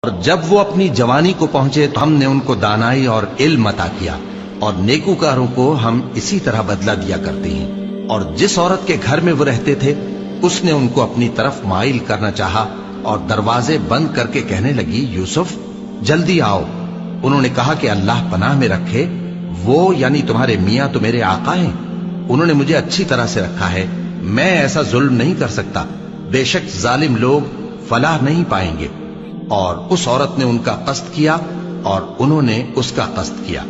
اور جب وہ اپنی جوانی کو پہنچے تو ہم نے ان کو دانائی اور علم عطا کیا، اور نیکوکاروں کو ہم اسی طرح بدلہ دیا کرتے ہیں۔ اور جس عورت کے گھر میں وہ رہتے تھے اس نے ان کو اپنی طرف مائل کرنا چاہا اور دروازے بند کر کے کہنے لگی، یوسف جلدی آؤ۔ انہوں نے کہا کہ اللہ پناہ میں رکھے، وہ یعنی تمہارے میاں تو میرے آقا ہیں، انہوں نے مجھے اچھی طرح سے رکھا ہے، میں ایسا ظلم نہیں کر سکتا، بے شک ظالم لوگ فلاح نہیں پائیں گے۔ اور اس عورت نے ان کا قصد کیا اور انہوں نے اس کا قصد کیا۔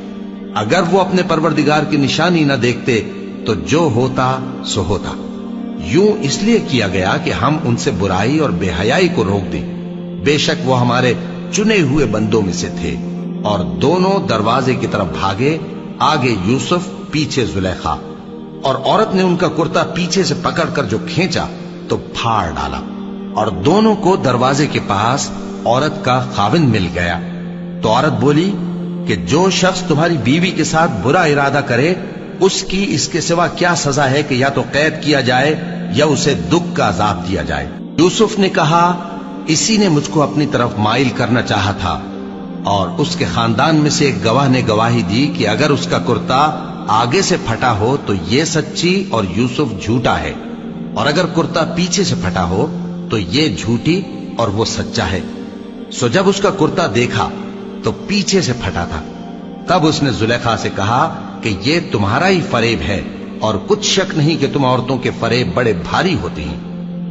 اگر وہ اپنے پروردگار کی نشانی نہ دیکھتے تو جو ہوتا سو ہوتا۔ یوں اس لیے کیا گیا کہ ہم ان سے برائی اور بے حیائی کو روک دیں، بے شک وہ ہمارے چنے ہوئے بندوں میں سے تھے۔ اور دونوں دروازے کی طرف بھاگے، آگے یوسف پیچھے زلیخا، اور عورت نے ان کا کرتا پیچھے سے پکڑ کر جو کھینچا تو پھاڑ ڈالا، اور دونوں کو دروازے کے پاس عورت کا خاوند مل گیا۔ تو عورت بولی کہ جو شخص تمہاری بیوی کے ساتھ برا ارادہ کرے اس کی اس کے سوا کیا سزا ہے کہ یا تو قید کیا جائے یا اسے دکھ کا عذاب دیا جائے۔ یوسف نے کہا، اسی نے مجھ کو اپنی طرف مائل کرنا چاہا تھا۔ اور اس کے خاندان میں سے ایک گواہ نے گواہی دی کہ اگر اس کا کرتا آگے سے پھٹا ہو تو یہ سچی اور یوسف جھوٹا ہے، اور اگر کرتا پیچھے سے پھٹا ہو تو یہ جھوٹی اور وہ سچا ہے۔ سو جب اس کا کرتا دیکھا تو پیچھے سے پھٹا تھا، تب اس نے زلیخا سے کہا کہ یہ تمہارا ہی فریب ہے، اور کچھ شک نہیں کہ تم عورتوں کے فریب بڑے بھاری ہوتے ہیں۔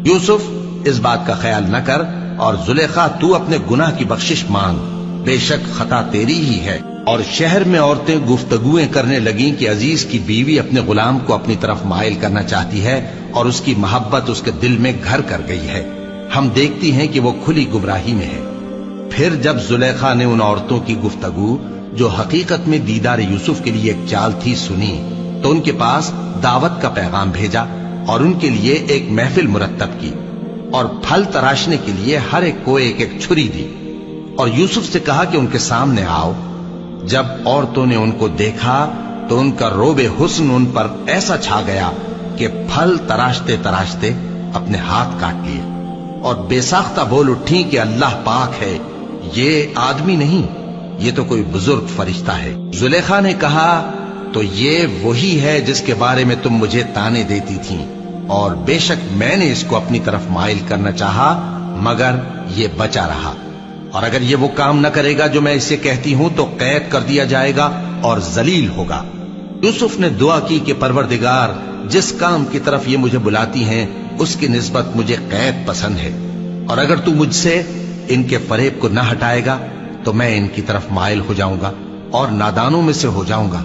یوسف اس بات کا خیال نہ کر، اور زلیخا تو اپنے گناہ کی بخشش مانگ، بے شک خطا تیری ہی ہے۔ اور شہر میں عورتیں گفتگویں کرنے لگیں کہ عزیز کی بیوی اپنے غلام کو اپنی طرف مائل کرنا چاہتی ہے اور اس کی محبت اس کے دل میں گھر کر گئی ہے، ہم دیکھتی ہیں کہ وہ کھلی گمراہی میں ہے۔ پھر جب زلیخا نے ان عورتوں کی گفتگو جو حقیقت میں دیدار یوسف کے لیے ایک چال تھی سنی، تو ان کے پاس دعوت کا پیغام بھیجا اور ان کے لیے ایک محفل مرتب کی، اور پھل تراشنے کے لیے ہر ایک کو ایک ایک چھری دی، اور یوسف سے کہا کہ ان کے سامنے آؤ۔ جب عورتوں نے ان کو دیکھا تو ان کا روب حسن ان پر ایسا چھا گیا کہ پھل تراشتے تراشتے اپنے ہاتھ کاٹ لیے، اور بے ساختہ بول اٹھی کہ اللہ پاک ہے، یہ آدمی نہیں، یہ تو کوئی بزرگ فرشتہ ہے۔ زلیخا نے کہا، تو یہ وہی ہے جس کے بارے میں تم مجھے تانے دیتی تھیں، اور بے شک میں نے اس کو اپنی طرف مائل کرنا چاہا مگر یہ بچا رہا، اور اگر یہ وہ کام نہ کرے گا جو میں اسے کہتی ہوں تو قید کر دیا جائے گا اور ذلیل ہوگا۔ یوسف نے دعا کی کہ پروردگار، جس کام کی طرف یہ مجھے بلاتی ہیں اس کی نسبت مجھے قید پسند ہے، اور اگر تو مجھ سے ان کے فریب کو نہ ہٹائے گا تو میں ان کی طرف مائل ہو جاؤں گا اور نادانوں میں سے ہو جاؤں گا۔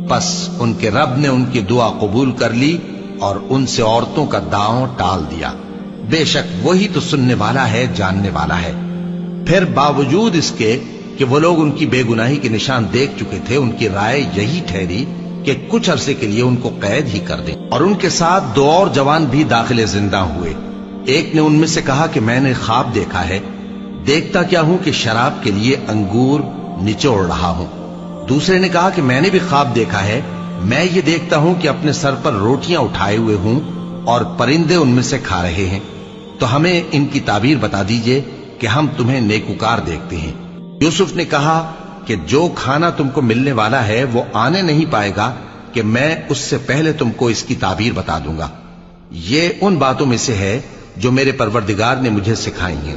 پس ان کے رب نے ان کی دعا قبول کر لی اور ان سے عورتوں کا داؤں ٹال دیا، بے شک وہی تو سننے والا ہے، جاننے والا ہے۔ پھر باوجود اس کے کہ وہ لوگ ان کی بے گناہی کے نشان دیکھ چکے تھے، ان کی رائے یہی ٹھہری کہ کچھ عرصے کے لیے ان کو قید ہی کر دیں۔ اور ان کے ساتھ دو اور جوان بھی داخل زندہ ہوئے۔ ایک نے ان میں سے کہا کہ میں نے خواب دیکھا ہے، دیکھتا کیا ہوں کہ شراب کے لیے انگور نچوڑ رہا ہوں۔ دوسرے نے کہا کہ میں نے بھی خواب دیکھا ہے، میں یہ دیکھتا ہوں کہ اپنے سر پر روٹیاں اٹھائے ہوئے ہوں اور پرندے ان میں سے کھا رہے ہیں، تو ہمیں ان کی تعبیر بتا دیجئے کہ ہم تمہیں نیکوکار دیکھتے ہیں۔ یوسف نے کہا کہ جو کھانا تم کو ملنے والا ہے وہ آنے نہیں پائے گا کہ میں اس سے پہلے تم کو اس کی تعبیر بتا دوں گا۔ یہ ان باتوں میں سے ہے جو میرے پروردگار نے مجھے سکھائی ہیں۔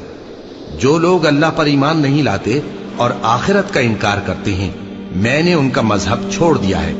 جو لوگ اللہ پر ایمان نہیں لاتے اور آخرت کا انکار کرتے ہیں، میں نے ان کا مذہب چھوڑ دیا ہے،